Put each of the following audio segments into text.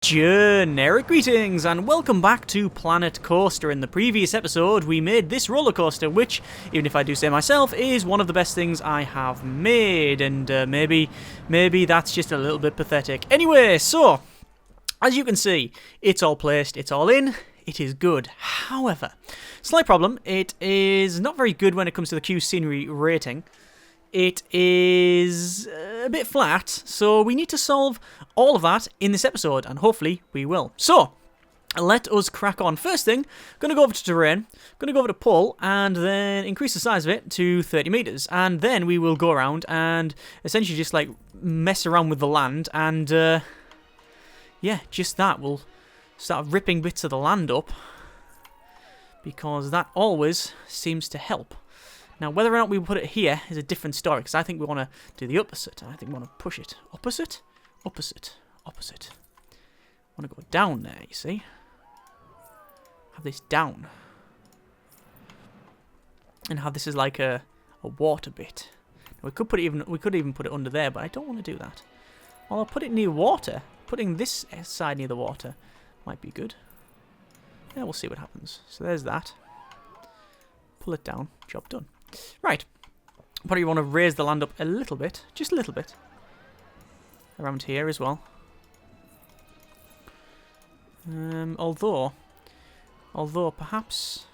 Generic greetings and welcome back to Planet Coaster. In the previous episode we made this roller coaster, which, even if I do say myself, is one of the best things I have made, and maybe that's just a little bit pathetic. Anyway, so as you can see, it's all placed, it's all in, it is good. However, slight problem, it is not very good when it comes to the Q scenery rating. It is a bit flat, so we need to solve all of that in this episode, and hopefully we will. So, let us crack on. First thing, going to go over to terrain, going to go over to pull, and then increase the size of it to 30 meters, and then we will go around and essentially just like mess around with the land, and yeah, just that. We'll start ripping bits of the land up, because that always seems to help. Now, whether or not we put it here is a different story, because I think we want to do the opposite. I think we want to push it. Opposite? Opposite. Opposite. I want to go down there, you see? Have this down. And have this as like a water bit. We could even put it under there, but I don't want to do that. Well, I'll put it near water. Putting this side near the water might be good. Yeah, we'll see what happens. So there's that. Pull it down. Job done. Right, probably want to raise the land up a little bit, just a little bit, around here as well. Although perhaps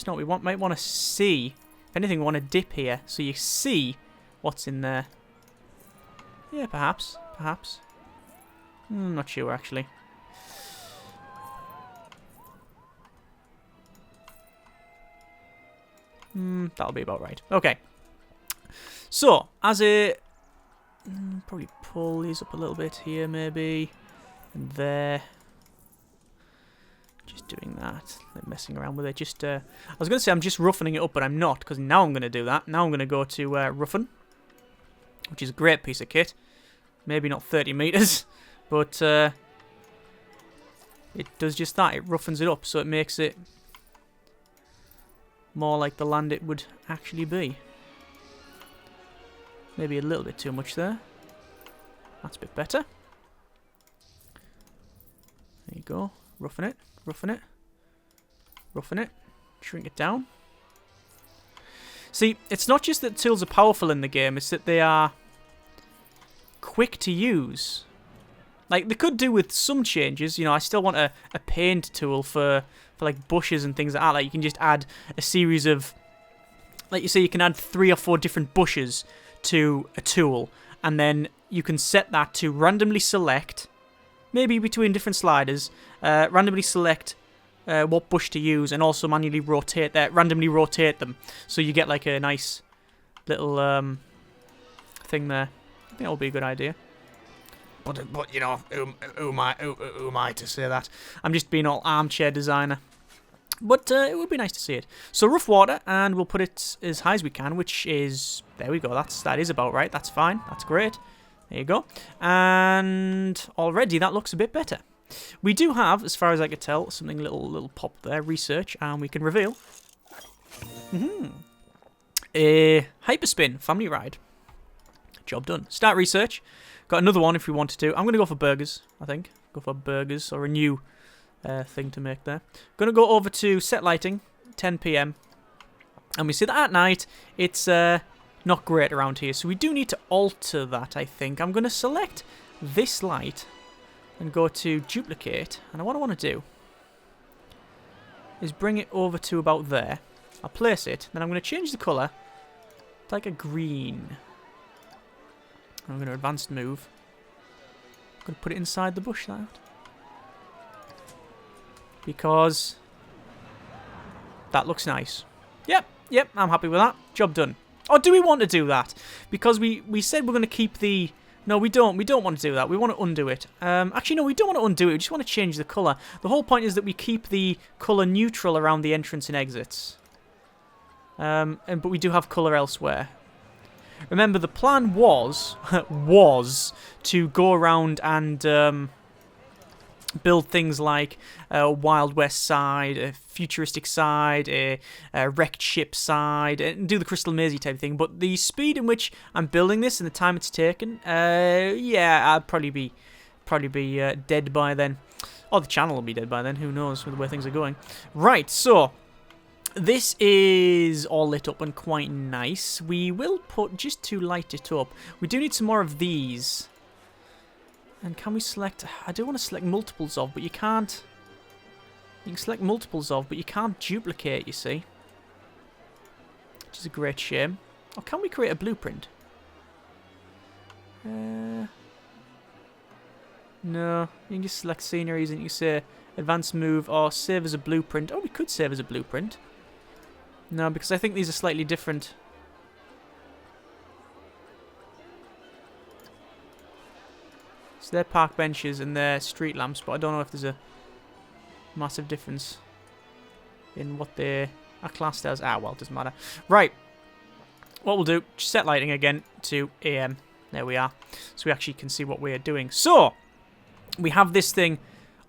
not. We might want to see. If anything, we want to dip here so you see what's in there. Yeah, perhaps. Not sure actually. That'll be about right. Okay. So, as a... probably pull these up a little bit here, maybe. And there. Just doing that. Like messing around with it. Just, I was going to say I'm just roughening it up, but I'm not, because now I'm going to do that. Now I'm going to go to roughen, which is a great piece of kit. Maybe not 30 meters, but it does just that. It roughens it up, so it makes it more like the land it would actually be. Maybe a little bit too much there. That's a bit better. There you go. Roughen it, roughen it, roughen it. Shrink it down. See, it's not just that tools are powerful in the game, it's that they are quick to use. Like, they could do with some changes. You know, I still want a paint tool for like bushes and things like that. Like, you can just add a series of, like you say, you can add 3 or 4 different bushes to a tool, and then you can set that to randomly select, maybe between different sliders, randomly select what bush to use, and also manually randomly rotate them, so you get like a nice little thing there. I think that would be a good idea. But you know, who am I to say that? I'm just being all armchair designer. But it would be nice to see it. So rough water, and we'll put it as high as we can, which is, there we go. That is about right. That's fine. That's great. There you go. And already that looks a bit better. We do have, as far as I could tell, something little pop there. Research, and we can reveal a hyperspin family ride. Job done. Start research. Got another one if we wanted to. I'm going to go for burgers, I think. Go for burgers, or a new thing to make there. Going to go over to set lighting, 10 PM. And we see that at night, it's not great around here. So we do need to alter that, I think. I'm going to select this light and go to duplicate. And what I want to do is bring it over to about there. I'll place it. Then I'm going to change the colour to like a green. I'm going to advanced move. I'm going to put it inside the bush like that. Because that looks nice. Yep, I'm happy with that. Job done. Or do we want to do that? Because we said we're going to keep the... No, we don't. We don't want to do that. We want to undo it. Actually, no, we don't want to undo it. We just want to change the colour. The whole point is that we keep the colour neutral around the entrance and exits. But we do have colour elsewhere. Remember, the plan was to go around and build things like a Wild West side, a futuristic side, a wrecked ship side, and do the Crystal Mazy type thing. But the speed in which I'm building this and the time it's taken, yeah, I'd probably be probably be dead by then. Or the channel will be dead by then. Who knows with the way things are going. Right, so this is all lit up and quite nice. We will put, just to light it up, we do need some more of these. And can we select, I do want to select multiples of, but you can't. You can select multiples of, but you can't duplicate, you see. Which is a great shame. Or can we create a blueprint? No, you can just select sceneries and you can say advanced move or save as a blueprint. Oh, we could save as a blueprint. No, because I think these are slightly different. So they're park benches and they're street lamps, but I don't know if there's a massive difference in what they are classed as. Ah, well, it doesn't matter. Right. What we'll do, set lighting again to AM. There we are. So we actually can see what we're doing. So, we have this thing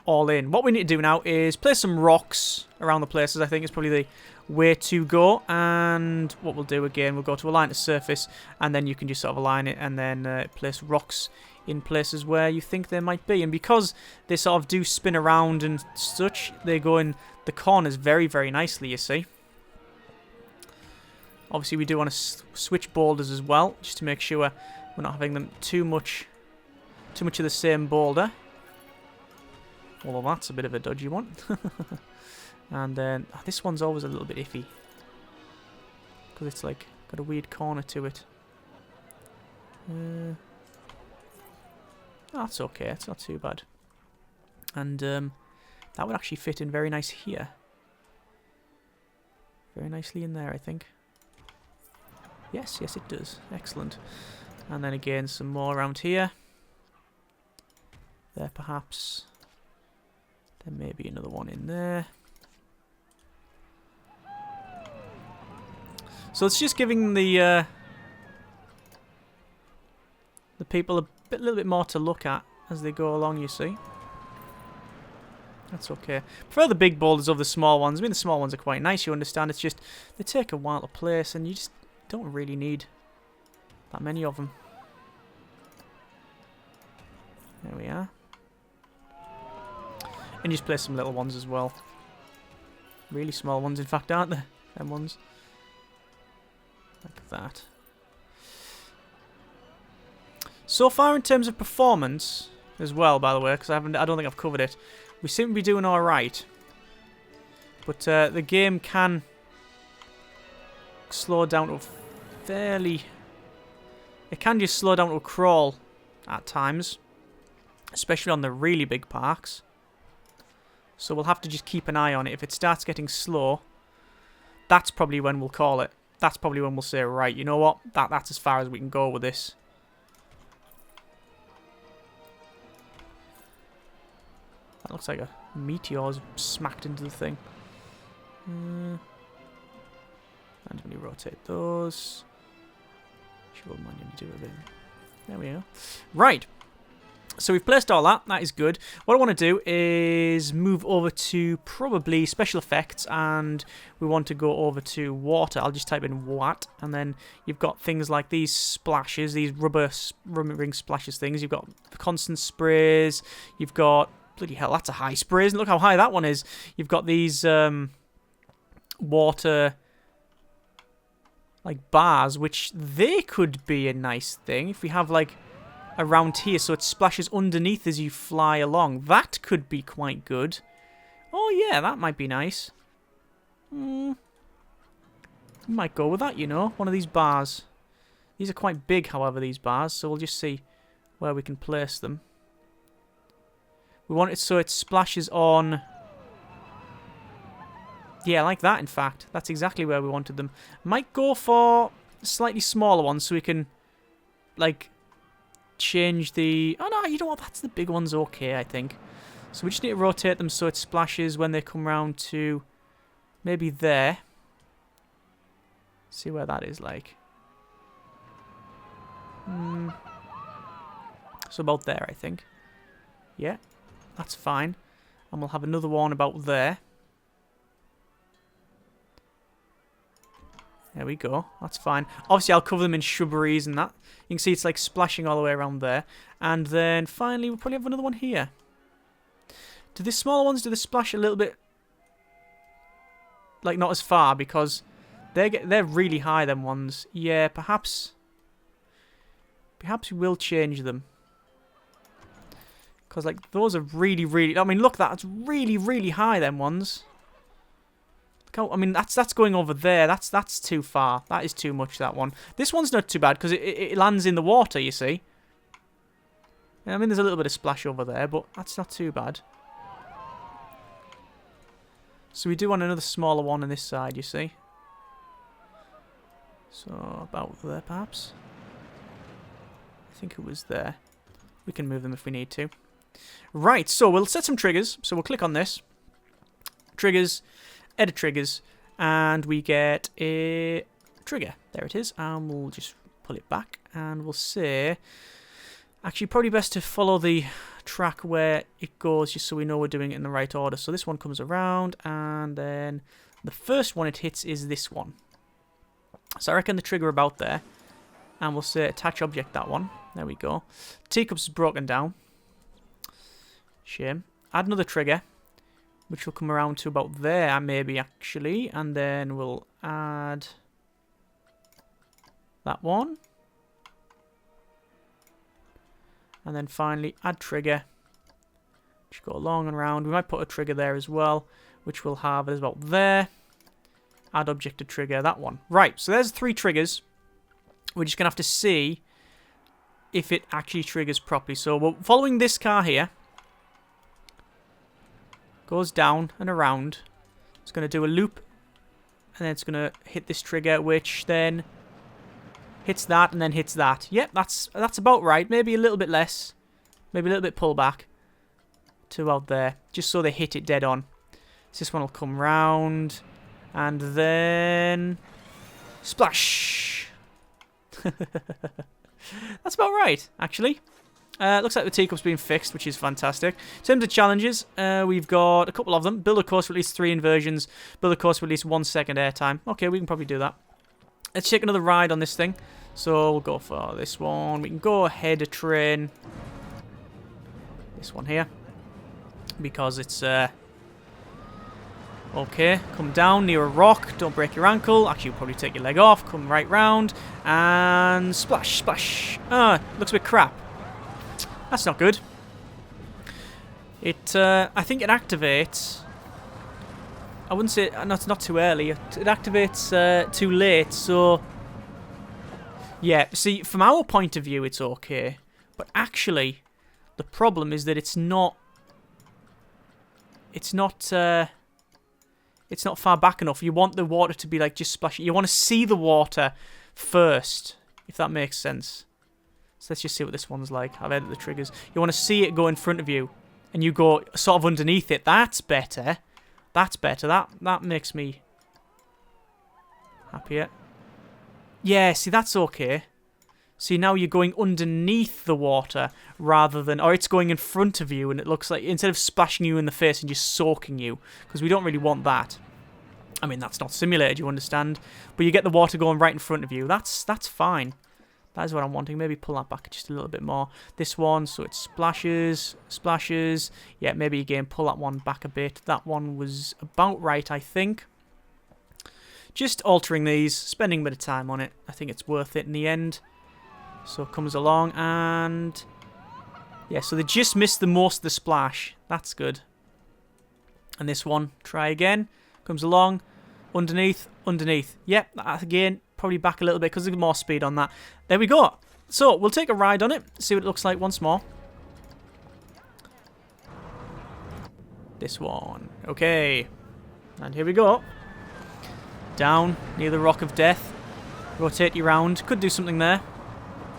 all in. What we need to do now is place some rocks around the places. I think is probably the way to go. And what we'll do again, we'll go to align to surface, and then you can just sort of align it and then place rocks in places where you think they might be. And because they sort of do spin around and such, they go in the corners very, very nicely, you see. Obviously, we do want to switch boulders as well, just to make sure we're not having them too much of the same boulder. Although that's a bit of a dodgy one. And then this one's always a little bit iffy, because it's like got a weird corner to it. That's okay, it's not too bad. And that would actually fit in very nice here. Very nicely in there, I think. Yes, yes it does. Excellent. And then again, some more around here. There perhaps. There may be another one in there. So it's just giving the people a little bit more to look at as they go along, you see. That's okay. Prefer the big boulders over the small ones. I mean, the small ones are quite nice, you understand. It's just, they take a while to place, and you just don't really need that many of them. There we are. And just place some little ones as well. Really small ones, in fact, aren't they? Them ones. Like that. So far in terms of performance as well, by the way, because I don't think I've covered it. We seem to be doing all right. But the game can slow down to fairly... It can just slow down to a crawl at times. Especially on the really big parks. So we'll have to just keep an eye on it. If it starts getting slow, that's probably when we'll call it. That's probably when we'll say, right, you know what? That's as far as we can go with this. That looks like a meteor's smacked into the thing. And when you rotate those, shovel mine, you do a bit. There we go. Right. So we've placed all that. That is good. What I want to do is move over to probably special effects, and we want to go over to water. I'll just type in what, and then you've got things like these splashes, these rubber ring splashes things. You've got constant sprays. You've got, bloody hell, that's a high spray. Look how high that one is. You've got these water like bars, which they could be a nice thing if we have like around here, so it splashes underneath as you fly along. That could be quite good. Oh yeah, that might be nice. We might go with that, you know. One of these bars. These are quite big, however, these bars, so we'll just see where we can place them. We want it so it splashes on... Yeah, like that, in fact. That's exactly where we wanted them. Might go for slightly smaller ones so we can, like, change the... Oh, no, you know what? That's the big ones okay, I think. So we just need to rotate them so it splashes when they come round to maybe there. See where that is like. So about there, I think. Yeah, that's fine. And we'll have another one about there. There we go. That's fine. Obviously, I'll cover them in shrubberies and that. You can see it's like splashing all the way around there. And then finally, we'll probably have another one here. Do the smaller ones, do they splash a little bit? Like, not as far, because they're really high, them ones. Yeah, perhaps we will change them. Because, like, those are really, really... I mean, look, that's really, really high, them ones. I mean, that's going over there. That's too far. That is too much, that one. This one's not too bad because it lands in the water, you see. I mean, there's a little bit of splash over there, but that's not too bad. So we do want another smaller one on this side, you see. So, about there, perhaps. I think it was there. We can move them if we need to. Right, so we'll set some triggers. So we'll click on this. Triggers. Edit triggers, and we get a trigger. There it is, and we'll just pull it back, and we'll say, actually probably best to follow the track where it goes, just so we know we're doing it in the right order. So this one comes around, and then the first one it hits is this one. So I reckon the trigger about there, and we'll say attach object, that one. There we go. Teacups is broken down. Shame. Add another trigger, which will come around to about there, maybe, actually. And then we'll add that one. And then finally, add trigger. Just go along and around. We might put a trigger there as well, which we'll have as about there. Add object to trigger, that one. Right, so there's 3 triggers. We're just going to have to see if it actually triggers properly. So we're following this car here. Goes down and around. It's going to do a loop. And then it's going to hit this trigger, which then hits that and then hits that. Yep, that's about right. Maybe a little bit less. Maybe a little bit pull back to out there. Just so they hit it dead on. So this one will come round. And then... splash! That's about right, actually. Looks like the teacup's been fixed, which is fantastic. In terms of challenges, we've got a couple of them. Build a course with at least 3 inversions. Build a course with at least 1 second airtime. Okay, we can probably do that. Let's take another ride on this thing. So we'll go for this one. We can go ahead a train. This one here. Because it's... okay, come down near a rock. Don't break your ankle. Actually, you'll probably take your leg off. Come right round. And splash, splash. Ah, looks a bit crap. That's not good. It, I think it activates. I wouldn't say, no, it's not too early. It activates too late, so... yeah, see, from our point of view, it's okay. But actually, the problem is that it's not far back enough. You want the water to be, like, just splashing. You want to see the water first, if that makes sense. So let's just see what this one's like. I've edited the triggers. You want to see it go in front of you, and you go sort of underneath it. That's better. That's better. That makes me happier. Yeah, see, that's okay. See, now you're going underneath the water rather than... or it's going in front of you, and it looks like... instead of splashing you in the face and just soaking you, because we don't really want that. I mean, that's not simulated, you understand? But you get the water going right in front of you. That's fine. That is what I'm wanting. Maybe pull that back just a little bit more. This one, so it splashes, splashes. Yeah, maybe again, pull that one back a bit. That one was about right, I think. Just altering these, spending a bit of time on it. I think it's worth it in the end. So it comes along and... yeah, so they just missed the most of the splash. That's good. And this one, try again. Comes along, underneath, underneath. Yep, again, probably back a little bit because there's more speed on that. There we go. So, we'll take a ride on it, see what it looks like once more. This one. Okay. And here we go. Down, near the Rock of Death. Rotate you round. Could do something there.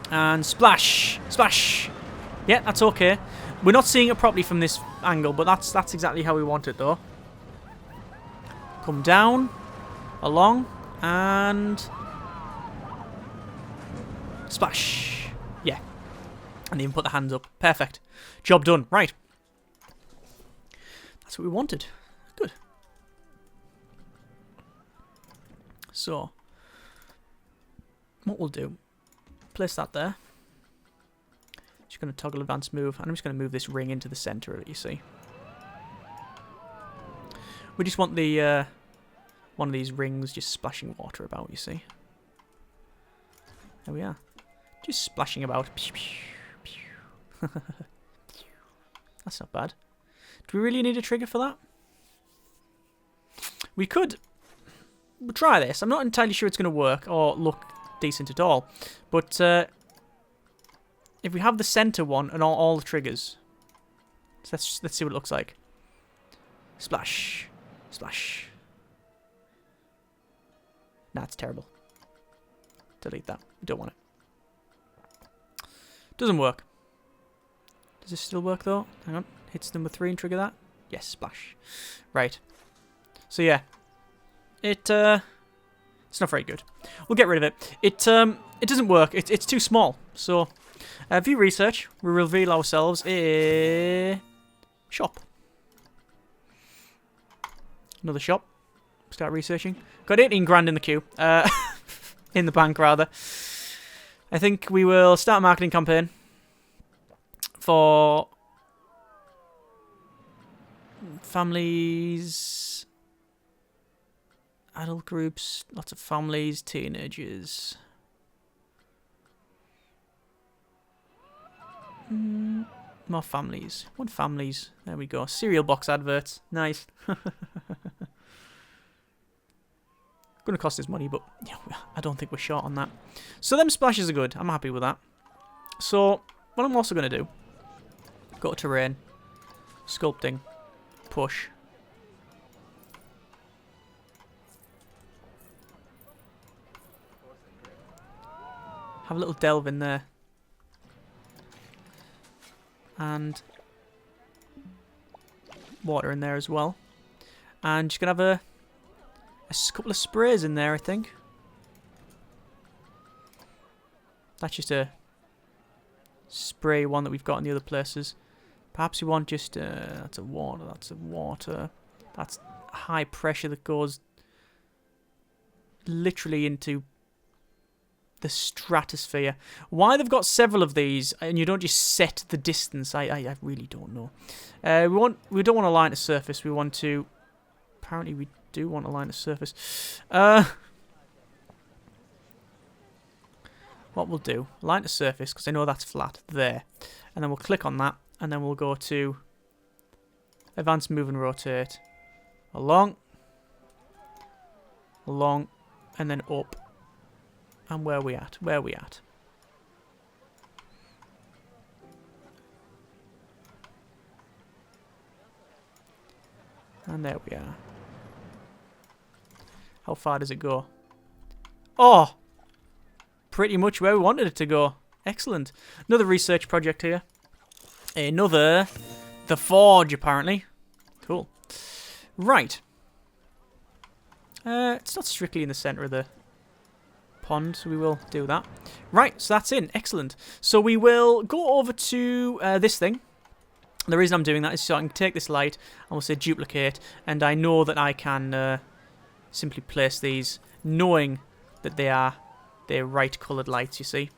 And splash! Splash! Yeah, that's okay. We're not seeing it properly from this angle, but that's exactly how we want it, though. Come down, along, and... splash! Yeah. And even put the hands up. Perfect. Job done. Right. That's what we wanted. Good. So, what we'll do, place that there. Just going to toggle advanced move, and I'm just going to move this ring into the center of it, you see. We just want the one of these rings just splashing water about, you see. There we are. Just splashing about. That's not bad. Do we really need a trigger for that? We could try this. I'm not entirely sure it's going to work or look decent at all. But if we have the center one and all the triggers, so let's see what it looks like. Splash. Splash. Nah, it's terrible. Delete that. We don't want it. Doesn't work. Does this still work though? Hang on. Hits number 3 and trigger that. Yes, splash. Right. So yeah. It's not very good. We'll get rid of it. It doesn't work. It's too small. So view research. We reveal ourselves a shop. Another shop. Start researching. Got 18 grand in the queue. In the bank, rather. I think we will start a marketing campaign for families, adult groups, lots of families, teenagers. More families. What families? There we go. Cereal box adverts. Nice. Going to cost us money, but yeah, I don't think we're short on that. So them splashes are good. I'm happy with that. So what I'm also going to do, go to terrain, sculpting, push. Have a little delve in there. And water in there as well. And just going to have a couple of sprays in there, I think. That's just a spray one that we've got in the other places. Perhaps we want just that's a water. That's high pressure that goes literally into the stratosphere. Why they've got several of these and you don't just set the distance, I really don't know. We don't want to line to surface. We want to. Apparently, we do want to line to surface. What we'll do, line to surface, because I know that's flat there, and then we'll click on that, and then we'll go to advanced move and rotate along, and then up. And where are we at? Where are we at? And there we are. How far does it go? Oh! Pretty much where we wanted it to go. Excellent. Another research project here. Another the forge, apparently. Cool. Right. It's not strictly in the centre of the pond, so we will do that. Right, so that's in. Excellent. So we will go over to this thing. The reason I'm doing that is so I can take this light and we'll say duplicate, and I know that I can simply place these, knowing that they're right coloured lights, you see.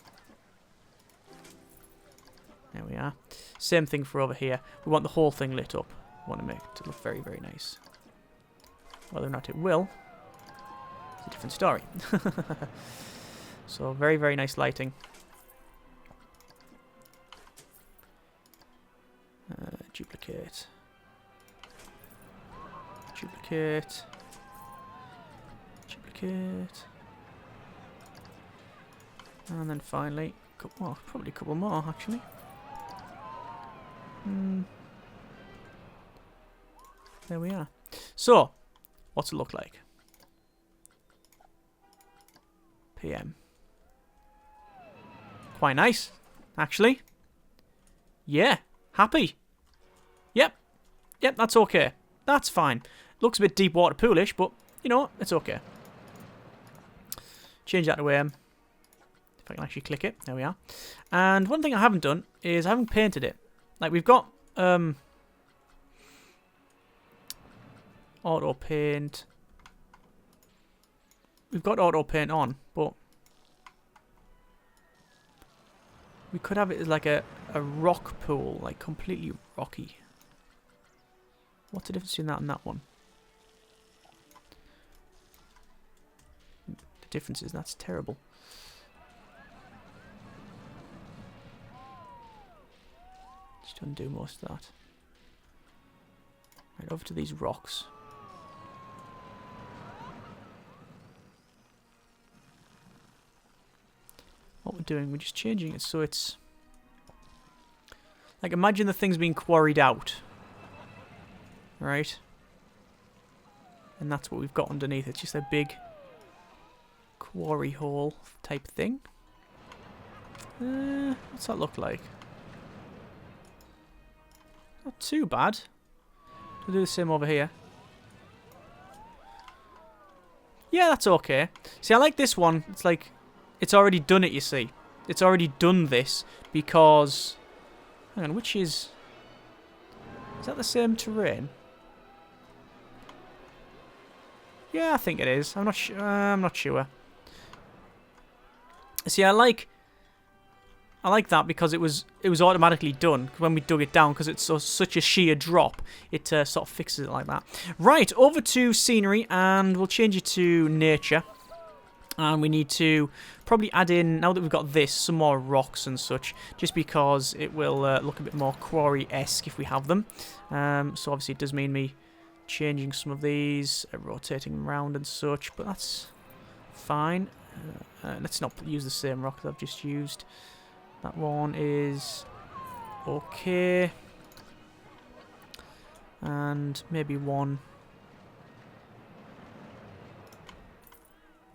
There we are. Same thing for over here. We want the whole thing lit up. We want to make it look very, very nice. Whether or not it will, it's a different story. So very, very nice lighting. Duplicate. Duplicate. Duplicate. And then finally, probably a couple more actually. There we are. So, what's it look like? PM. Quite nice, actually. Yeah, happy. Yep, that's okay. That's fine. Looks a bit deep water poolish, but you know what? It's okay. Change that to if I can actually click it. There we are. And one thing I haven't done is I haven't painted it. Like we've got auto paint. We've got auto paint on, but We could have it as like a rock pool, like completely rocky. What's the difference between that and that one? The difference is that's terrible. Just undo most of that. Right, over to these rocks. What we're doing, we're just changing it so it's... Like, imagine the thing's being quarried out. Right? And that's what we've got underneath. It's just a big quarry hole type thing. What's that look like? Not too bad. We'll do the same over here. Yeah, that's okay. See, I like this one. It's like... It's already done it, you see. It's already done this because... Hang on, which is... Is that the same terrain? Yeah, I think it is. I'm not sure. See, I like that because it was automatically done when we dug it down because it's such a sheer drop. It sort of fixes it like that. Right, over to scenery, and we'll change it to nature. And we need to probably add in, now that we've got this, some more rocks and such, just because it will look a bit more quarry-esque if we have them. So obviously it does mean me changing some of these, rotating them around and such, but that's fine. Let's not use the same rock that I've just used. That one is okay. And maybe one...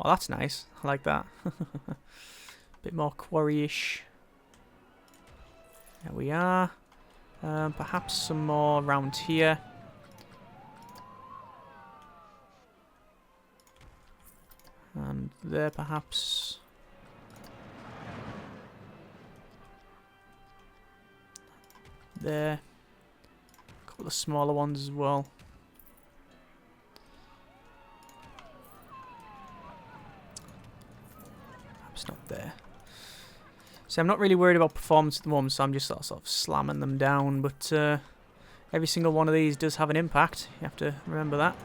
Oh, that's nice. I like that. Bit more quarry-ish. There we are. Perhaps some more around here. And there, perhaps. There. A couple of smaller ones as well. Not there. So I'm not really worried about performance at the moment, so I'm just sort of slamming them down, but every single one of these does have an impact. You have to remember that.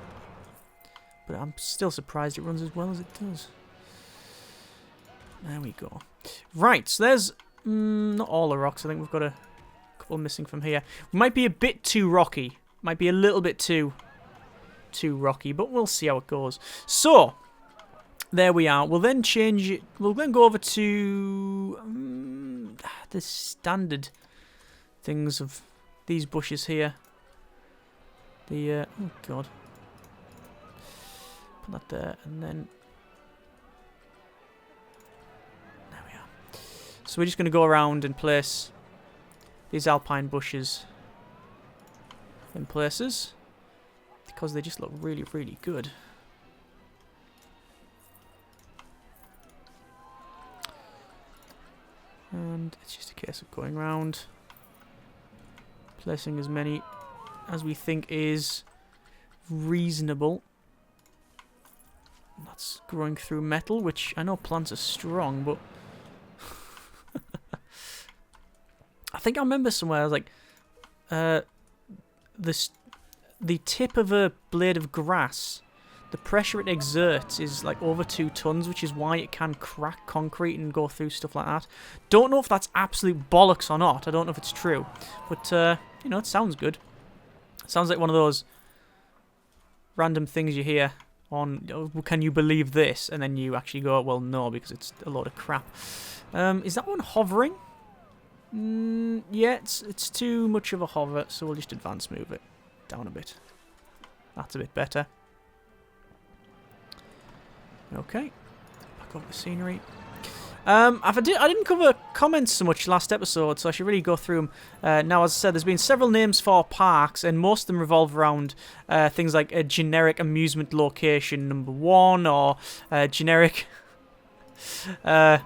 But I'm still surprised it runs as well as it does. There we go. Right, so there's not all the rocks. I think we've got a couple missing from here. Might be a bit too rocky. Might be a little bit too rocky, but we'll see how it goes. So... There we are. We'll then change it. We'll then go over to the standard things of these bushes here. The oh god, put that there, and then there we are. So we're just going to go around and place these alpine bushes in places because they just look really, really good. And it's just a case of going around, placing as many as we think is reasonable. That's growing through metal, which I know plants are strong, but I think I remember somewhere I was like, the tip of a blade of grass, the pressure it exerts is like over 2 tons, which is why it can crack concrete and go through stuff like that. Don't know if that's absolute bollocks or not. I don't know if it's true. But, you know, it sounds good. It sounds like one of those random things you hear on, oh, can you believe this? And then you actually go, well, no, because it's a load of crap. Is that one hovering? Yeah, it's too much of a hover, so we'll just advance move it down a bit. That's a bit better. Okay, back over the scenery. I didn't cover comments so much last episode, so I should really go through them. Now, as I said, there's been several names for parks, and most of them revolve around things like a generic amusement location #1, or generic a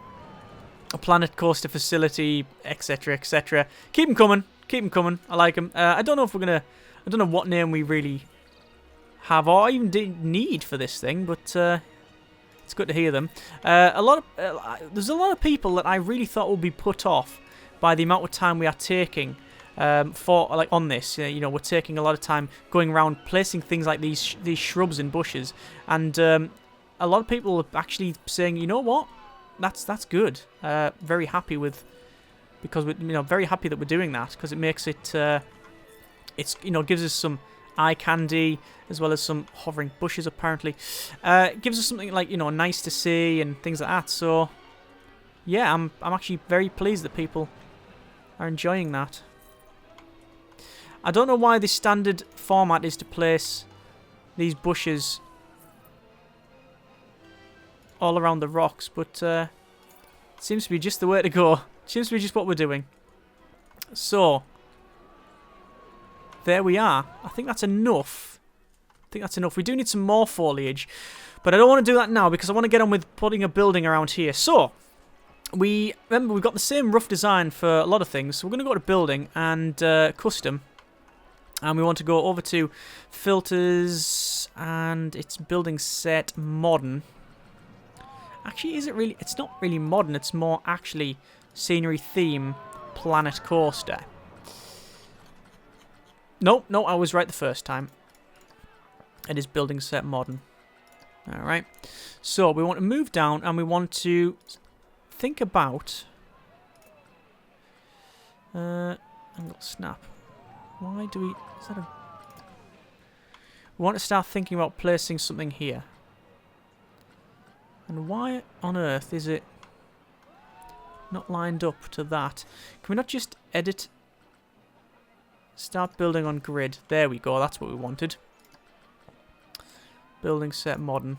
planet coaster facility, etc., etc. Keep them coming. Keep them coming. I like them. I don't know if we're gonna. I don't know what name we really have or even need for this thing, but. It's good to hear them. There's a lot of people that I really thought would be put off by the amount of time we are taking for like on this. You know, we're taking a lot of time going around placing things like these shrubs and bushes, and a lot of people are actually saying, you know what, that's good. Very happy with, because we, you know, very happy that we're doing that, because it makes it it's, you know, gives us some eye candy as well as some hovering bushes apparently. It gives us something like, you know, nice to see and things like that. So yeah, I'm actually very pleased that people are enjoying that. I don't know why the standard format is to place these bushes all around the rocks, but it seems to be just the way to go. Seems to be just what we're doing. So there we are. I think that's enough. We do need some more foliage, but I don't want to do that now because I want to get on with putting a building around here. So remember, we've got the same rough design for a lot of things. So we're going to go to building and custom. And we want to go over to filters, and it's building set modern. Actually, is it really? It's not really modern. It's more actually scenery theme planet coaster. No, I was right the first time. It is building set modern. Alright. So we want to move down and we want to think about angle snap. Why do we... Is that a... We want to start thinking about placing something here. And why on earth is it not lined up to that? Can we not just edit... Start building on grid. There we go. That's what we wanted. Building set modern.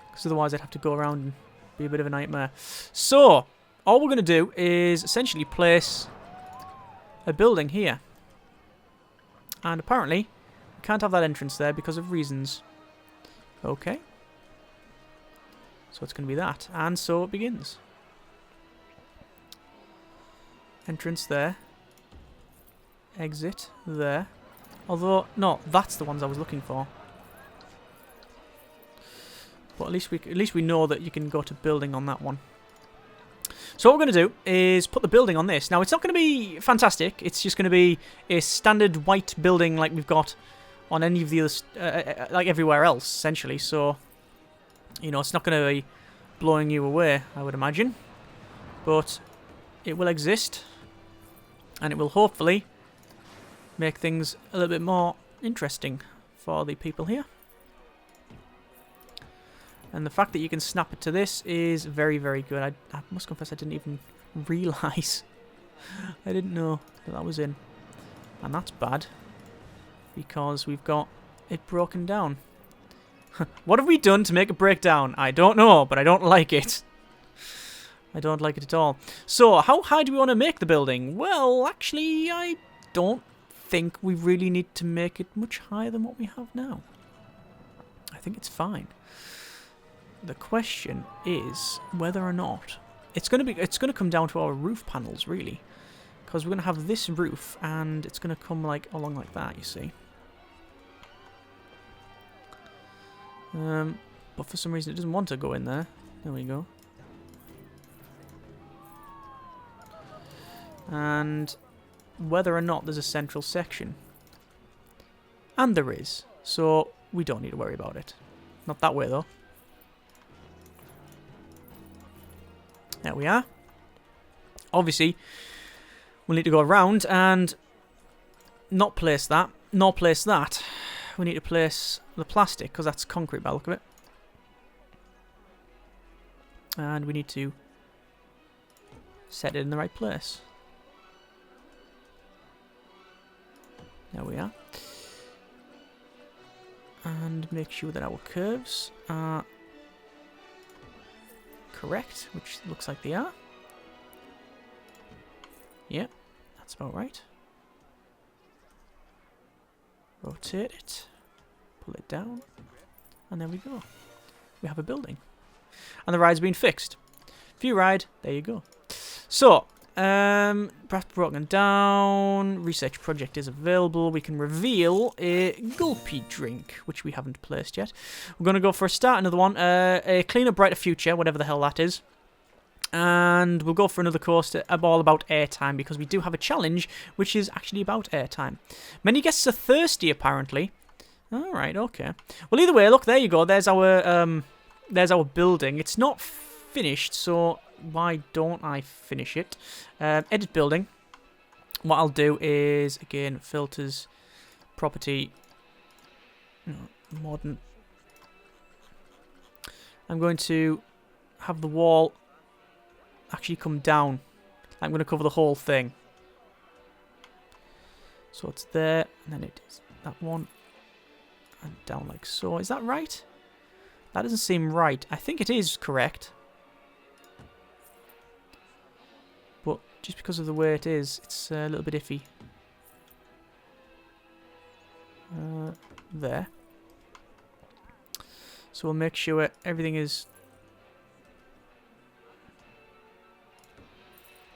Because otherwise I'd have to go around and be a bit of a nightmare. So, all we're going to do is essentially place a building here. And apparently, we can't have that entrance there because of reasons. Okay. So it's going to be that. And so it begins. Entrance there. Exit there. Although, no, that's the ones I was looking for. But at least we know that you can go to building on that one. So what we're going to do is put the building on this. Now, it's not going to be fantastic. It's just going to be a standard white building like we've got on any of the other, like everywhere else, essentially. So, you know, it's not going to be blowing you away, I would imagine. But it will exist. And it will hopefully make things a little bit more interesting for the people here. And the fact that you can snap it to this is very, very good. I must confess I didn't even realise. I didn't know that was in. And that's bad. Because we've got it broken down. What have we done to make it break down? I don't know, but I don't like it. I don't like it at all. So, how high do we want to make the building? Well, actually, I don't think we really need to make it much higher than what we have now. I think it's fine. The question is whether or not it's going to come down to our roof panels, really, because we're going to have this roof and it's going to come like along like that, you see. But for some reason it doesn't want to go in there. There we go. And whether or not there's a central section. And there is. So we don't need to worry about it. Not that way though. There we are. Obviously, we'll need to go around and not place that, nor place that. We need to place the plastic, because that's concrete by the look of it. And we need to set it in the right place. There we are. And make sure that our curves are correct, which looks like they are. Yep, that's about right. Rotate it, pull it down, and there we go. We have a building. And the ride's been fixed. View ride, there you go. So, perhaps broken down, research project is available. We can reveal a gulpy drink, which we haven't placed yet. We're going to go for a start, another one. A cleaner, brighter future, whatever the hell that is. And we'll go for another coaster all about airtime, because we do have a challenge which is actually about airtime. Many guests are thirsty, apparently. Alright, okay. Well, either way, look, there you go. There's our building. It's not finished, so why don't I finish it? Edit building. What I'll do is, again, filters, property, modern. I'm going to have the wall actually come down. I'm going to cover the whole thing. So it's there, and then it is that one, and down like so. Is that right? That doesn't seem right. I think it is correct. But just because of the way it is, it's a little bit iffy. There. So we'll make sure everything is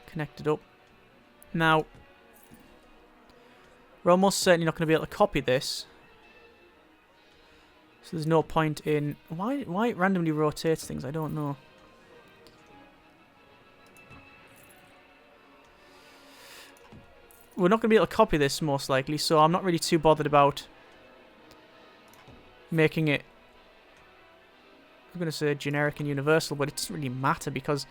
connected up. Now, we're almost certainly not going to be able to copy this. So there's no point in... Why it randomly rotates things, I don't know. We're not going to be able to copy this, most likely, so I'm not really too bothered about making it... I'm going to say generic and universal, but it doesn't really matter because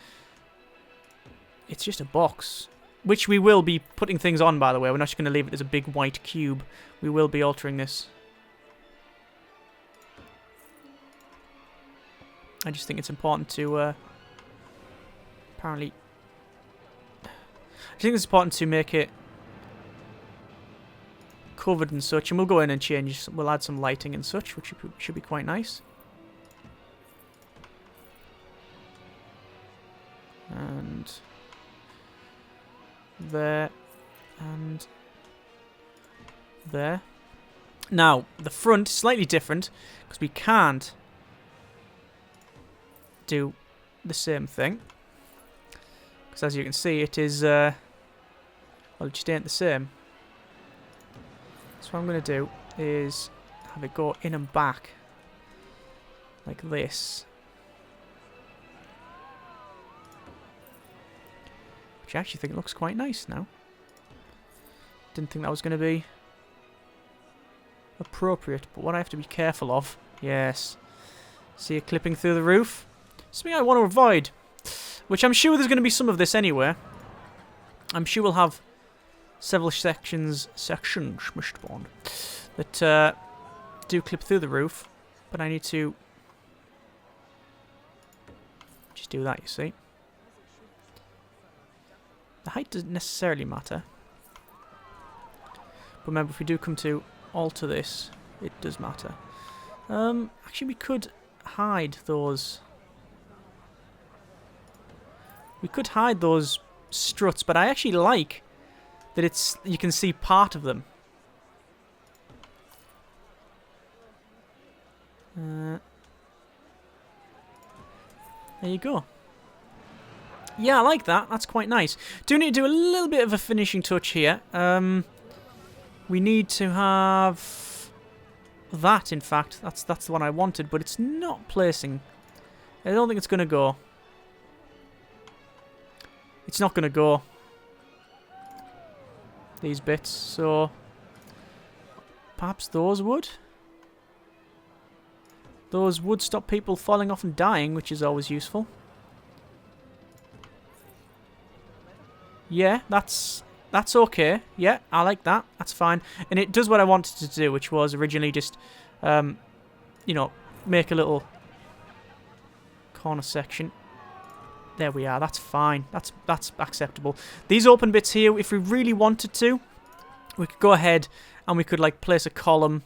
it's just a box. Which we will be putting things on, by the way. We're not just going to leave it as a big white cube. We will be altering this. I just think it's important to... apparently... I think it's important to make it covered and such. And we'll go in and change. We'll add some lighting and such, which should be quite nice. And there and there. Now, the front is slightly different because we can't do the same thing. Because as you can see, it is, well, it just ain't the same. So what I'm going to do is have it go in and back like this. Which I actually think looks quite nice now. Didn't think that was going to be appropriate, but what I have to be careful of, yes, see it clipping through the roof? Something I want to avoid, which I'm sure there's going to be some of this anyway. I'm sure we'll have several sections, Mr. Bond, that do clip through the roof, but I need to just do that, you see. The height doesn't necessarily matter. But remember, if we do come to alter this, it does matter. Actually, we could hide those. We could hide those struts, but I actually like that you can see part of them. There you go. Yeah, I like that. That's quite nice. Do need to do a little bit of a finishing touch here. We need to have that, in fact. That's the one I wanted, but it's not placing. I don't think it's going to go. It's not going to go. These bits. So, perhaps those would. Those would stop people falling off and dying, which is always useful. Yeah, that's okay. Yeah, I like that. That's fine. And it does what I wanted to do, which was originally just, you know, make a little corner section. There we are. That's fine. That's acceptable. These open bits here, if we really wanted to, we could go ahead and we could, like, place a column,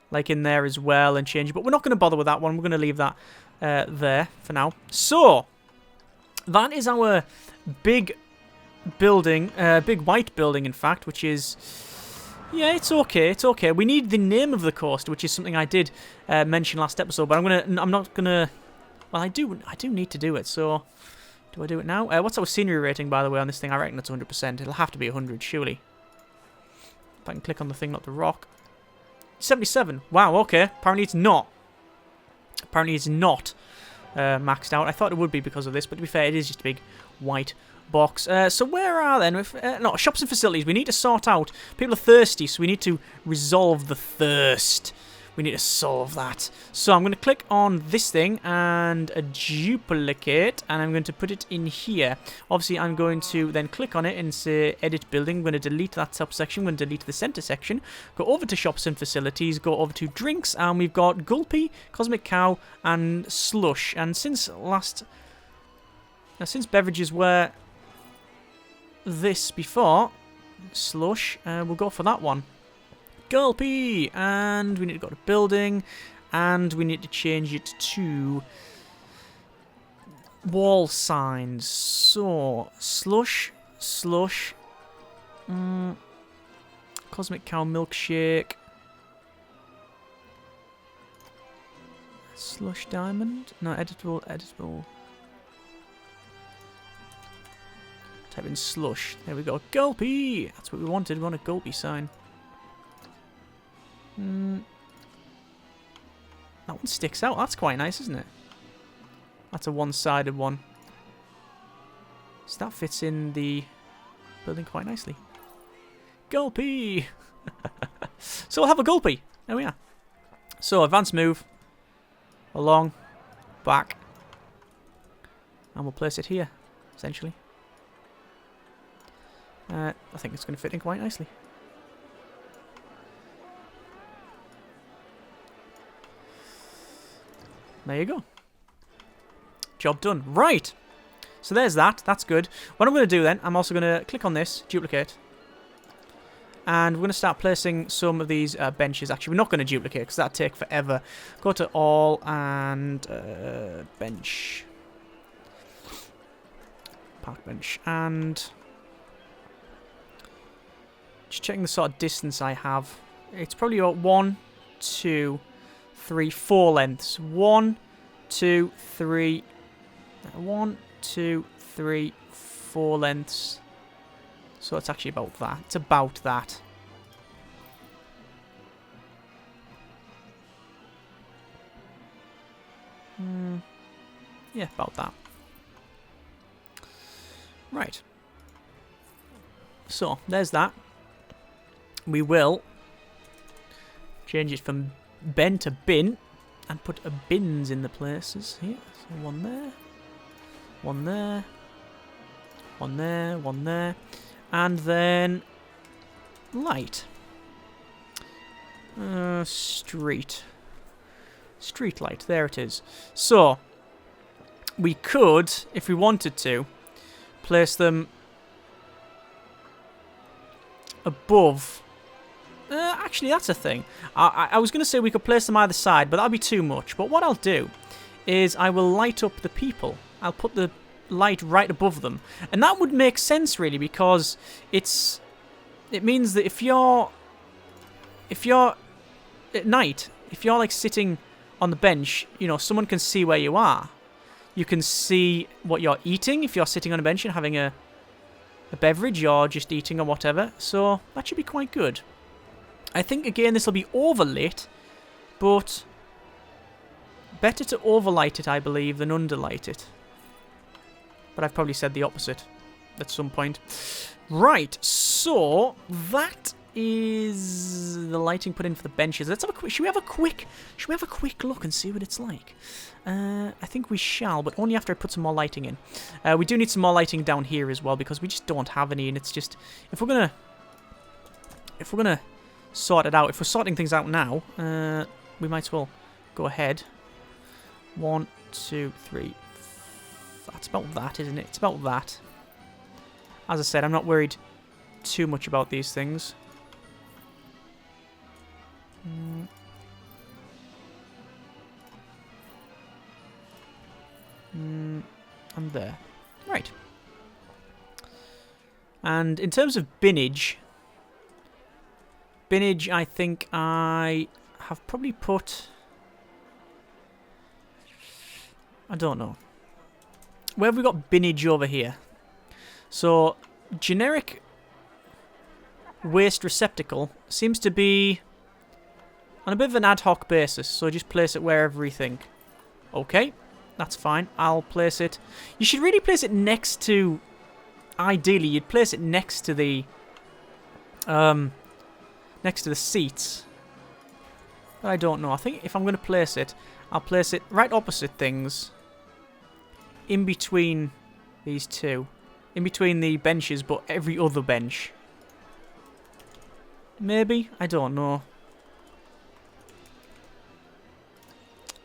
like, in there as well and change it. But we're not going to bother with that one. We're going to leave that there for now. So, that is our big building, big white building, in fact, which is, yeah, it's okay, it's okay. We need the name of the coaster, which is something I did mention last episode, but I'm not gonna, well, I do need to do it, so, do I do it now? What's our scenery rating, by the way, on this thing? I reckon it's 100%. It'll have to be 100, surely. If I can click on the thing, not the rock. 77. Wow, okay. Apparently it's not. Apparently it's not. maxed out. I thought it would be because of this, but to be fair, it is just a big white box. So where are then? No, shops and facilities. We need to sort out. People are thirsty, so we need to resolve the thirst. We need to solve that. So I'm going to click on this thing and duplicate, and I'm going to put it in here. Obviously, I'm going to then click on it and say edit building. I'm going to delete that top section. I'm going to delete the center section. Go over to shops and facilities. Go over to drinks, and we've got Gulpy, Cosmic Cow, and Slush. And since beverages were this before, Slush, we'll go for that one. Gulpy! And we need to go to building, and we need to change it to wall signs. So, Slush, Cosmic Cow Milkshake, Slush Diamond, no, editable. Type in Slush. There we go. Gulpy! That's what we wanted. We want a Gulpy sign. That one sticks out. That's quite nice, isn't it? That's a one-sided one. So that fits in the building quite nicely. Gulpy! So we'll have a Gulpy. There we are. So advance move. Along. Back. And we'll place it here, essentially. I think it's going to fit in quite nicely. There you go. Job done. Right. So there's that. That's good. What I'm going to do then, I'm also going to click on this, duplicate. And we're going to start placing some of these benches. Actually, we're not going to duplicate because that'd take forever. Go to all and bench. Park bench. And just checking the sort of distance I have. It's probably about 1, 2, 3, 4 lengths. 1, 2, 3. 1, 2, 3, 4 lengths. So it's actually about that. It's about that. Yeah, about that. Right. So, there's that. We will change it from Ben to bin and put a bins in the places here. So one there, one there, one there, one there, and then light. Street light. There it is. So we could, if we wanted to, place them above. Actually, that's a thing. I was going to say we could place them either side, but that would be too much. But what I'll do is I will light up the people. I'll put the light right above them. And that would make sense, really, because it means that if you're at night, if you're like sitting on the bench, you know, someone can see where you are. You can see what you're eating if you're sitting on a bench and having a beverage or just eating or whatever. So that should be quite good. I think, again, this will be overlit, but better to overlight it, I believe, than underlight it. But I've probably said the opposite at some point. Right, so that is the lighting put in for the benches. Let's have a quick. Should we have a quick look and see what it's like? I think we shall, but only after I put some more lighting in. We do need some more lighting down here as well because we just don't have any, and it's just if we're gonna sort it out. If we're sorting things out now, we might as well go ahead. 1, 2, 3. That's about that, isn't it? It's about that. As I said, I'm not worried too much about these things. And there. Right. And in terms of binnage, I think I have probably put... I don't know. Where have we got binnage over here? So, generic waste receptacle seems to be on a bit of an ad hoc basis. So just place it wherever you think. Okay. That's fine. I'll place it. You should really place it next to... Ideally, you'd place it next to the... next to the seats. But I don't know. I think if I'm going to place it, I'll place it right opposite things. In between these two. In between the benches, but every other bench. Maybe? I don't know.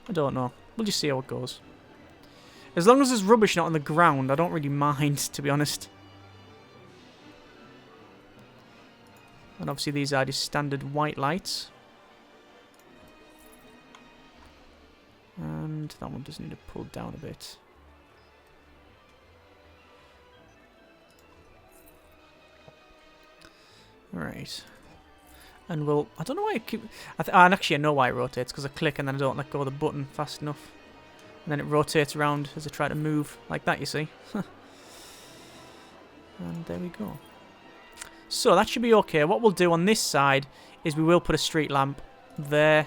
I don't know. We'll just see how it goes. As long as there's rubbish not on the ground, I don't really mind, to be honest. And obviously these are just standard white lights. And that one does need to pull down a bit. Right. And we'll... I don't know why I keep... actually, I know why it rotates, because I click and then I don't let go of the button fast enough. And then it rotates around as I try to move. Like that, you see. And there we go. So, that should be okay. What we'll do on this side is we will put a street lamp there.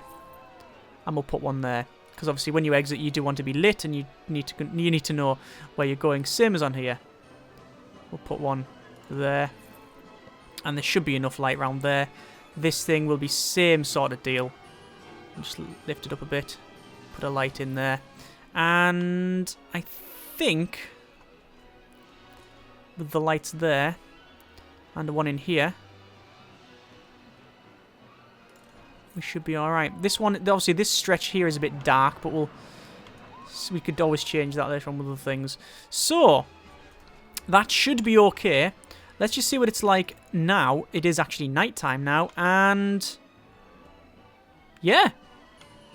And we'll put one there. Because obviously when you exit, you do want to be lit, and you need to know where you're going. Same as on here. We'll put one there. And there should be enough light around there. This thing will be same sort of deal. Just lift it up a bit. Put a light in there. And I think with the lights there and the one in here, we should be alright. This one, obviously this stretch here is a bit dark, but we could always change that later on with other things. So, that should be okay. Let's just see what it's like now. It is actually nighttime now, and yeah,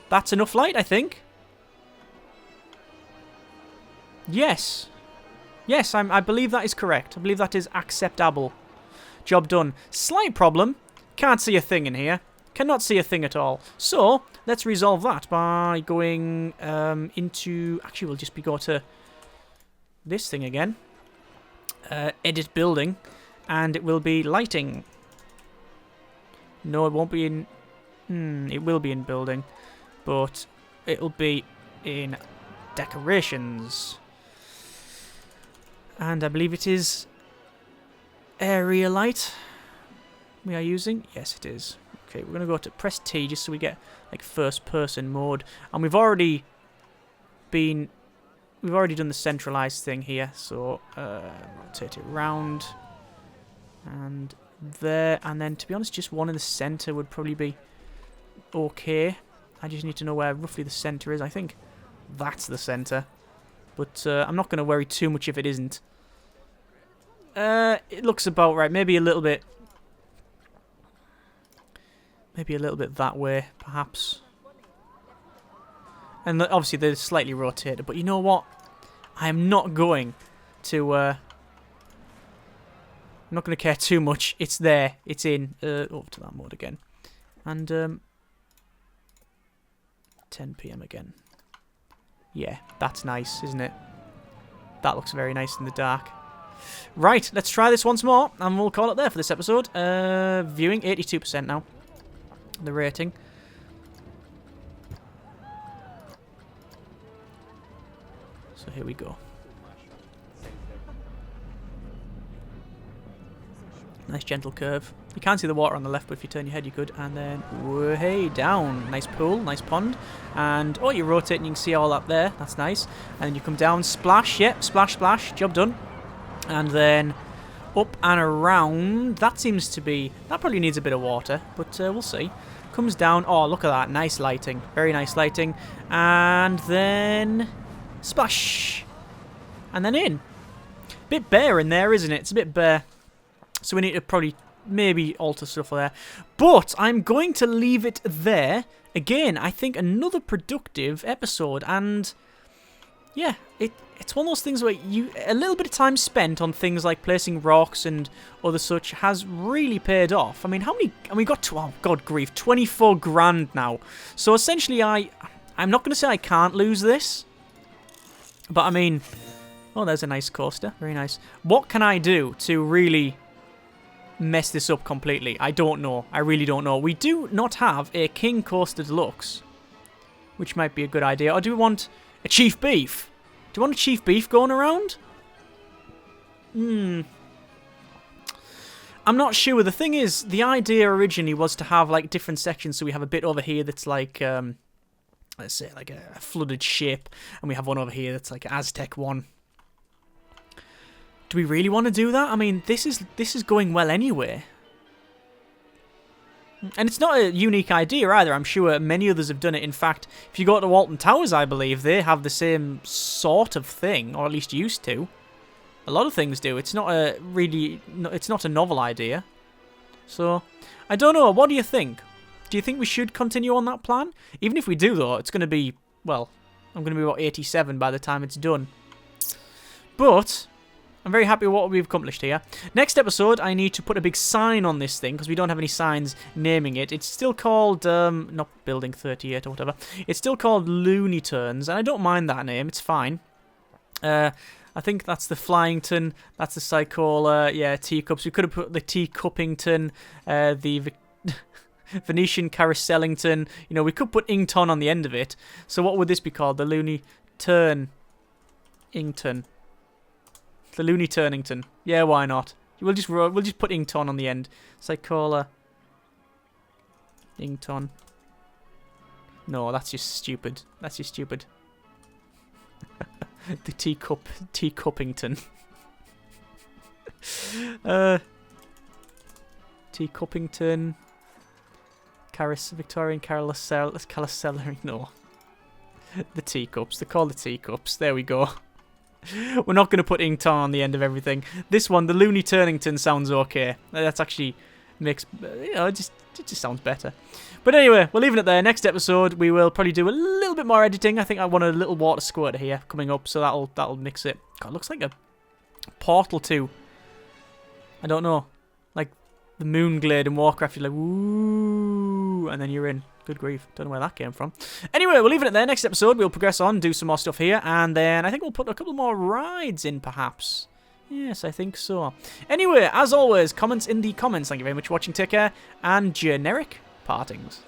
that's enough light, I think. Yes. Yes, I believe that is correct. I believe that is acceptable. Job done. Slight problem. Can't see a thing in here. Cannot see a thing at all. So, let's resolve that by going into... Actually, we'll just go to this thing again. Edit building. And it will be lighting. No, it won't be in... it will be in building. But it'll be in decorations. And I believe it is area light we are using. Yes, it is. Okay, we're going to go to press T just so we get like first person mode. And we've already done the centralized thing here. So rotate it round and there. And then to be honest, just one in the center would probably be okay. I just need to know where roughly the center is. I think that's the center. But I'm not going to worry too much if it isn't. It looks about right. Maybe a little bit. Maybe a little bit that way, perhaps. And obviously they're slightly rotated. But you know what? I am not going to... I'm not going to care too much. It's there. It's in. Over to that mode again. And 10 PM again. Yeah, that's nice, isn't it? That looks very nice in the dark. Right, let's try this once more, and we'll call it there for this episode. Viewing, 82% now. The rating. So here we go. Nice gentle curve. You can't see the water on the left, but if you turn your head you could. And then, way down. Nice pool, nice pond. And, oh, you rotate and you can see all that there. That's nice. And then you come down, splash, yep, splash, splash. Job done. And then up and around. That seems to be... That probably needs a bit of water, but we'll see. Comes down. Oh, look at that. Nice lighting. Very nice lighting. And then... Splash. And then in. Bit bare in there, isn't it? It's a bit bare. So we need to probably maybe alter stuff there. But I'm going to leave it there. Again, I think another productive episode. And yeah, it's one of those things where a little bit of time spent on things like placing rocks and other such has really paid off. I mean, how many... And we got, oh, God grief, 24 grand now. So essentially, I'm not going to say I can't lose this. But I mean... Oh, there's a nice coaster. Very nice. What can I do to really... mess this up completely? I don't know. I really don't know. We do not have a King Coaster Deluxe, which might be a good idea. Or do we want A chief beef. Do you want a chief beef going around? I'm not sure. The thing is, the idea originally was to have like different sections. So we have a bit over here that's like, let's say, like a flooded shape, and we have one over here that's like an Aztec one. Do we really want to do that? I mean, this is going well anyway. And it's not a unique idea either. I'm sure many others have done it. In fact, if you go to Walton Towers, I believe, they have the same sort of thing, or at least used to. A lot of things do. It's not a really... It's not a novel idea. So, I don't know. What do you think? Do you think we should continue on that plan? Even if we do, though, it's going to be... Well, I'm going to be about 87 by the time it's done. But... I'm very happy with what we've accomplished here. Next episode, I need to put a big sign on this thing, because we don't have any signs naming it. It's still called, not Building 38 or whatever. It's still called Looney Tunes, and I don't mind that name. It's fine. I think that's the Flyington, that's the Psychola, yeah, Teacups. We could have put the Teacuppington, the Venetian Carousellington. You know, we could put Ington on the end of it. So what would this be called? The Looney Turn Ington. The Looney Turnington. Yeah, why not? We'll just put Ington on the end. Psychola. Ington. No, that's just stupid. That's just stupid. The Teacuppington. Teacuppington. Victorian Carousel. No. The teacups. They're called the teacups. There we go. We're not going to put Ington on the end of everything. This one, the Looney Turnington, sounds okay. That's actually makes, you know, it just sounds better. But anyway, we're leaving it there. Next episode, we will probably do a little bit more editing. I think I want a little water squirt here coming up, so that'll mix it. God, it looks like a portal too. I don't know, like the Moonglade in Warcraft. You're like, woo, and then you're in. Good grief. Don't know where that came from. Anyway, we're leaving it there. Next episode, we'll progress on, do some more stuff here, and then I think we'll put a couple more rides in, perhaps. Yes, I think so. Anyway, as always, comments in the comments. Thank you very much for watching. Take care, and generic partings.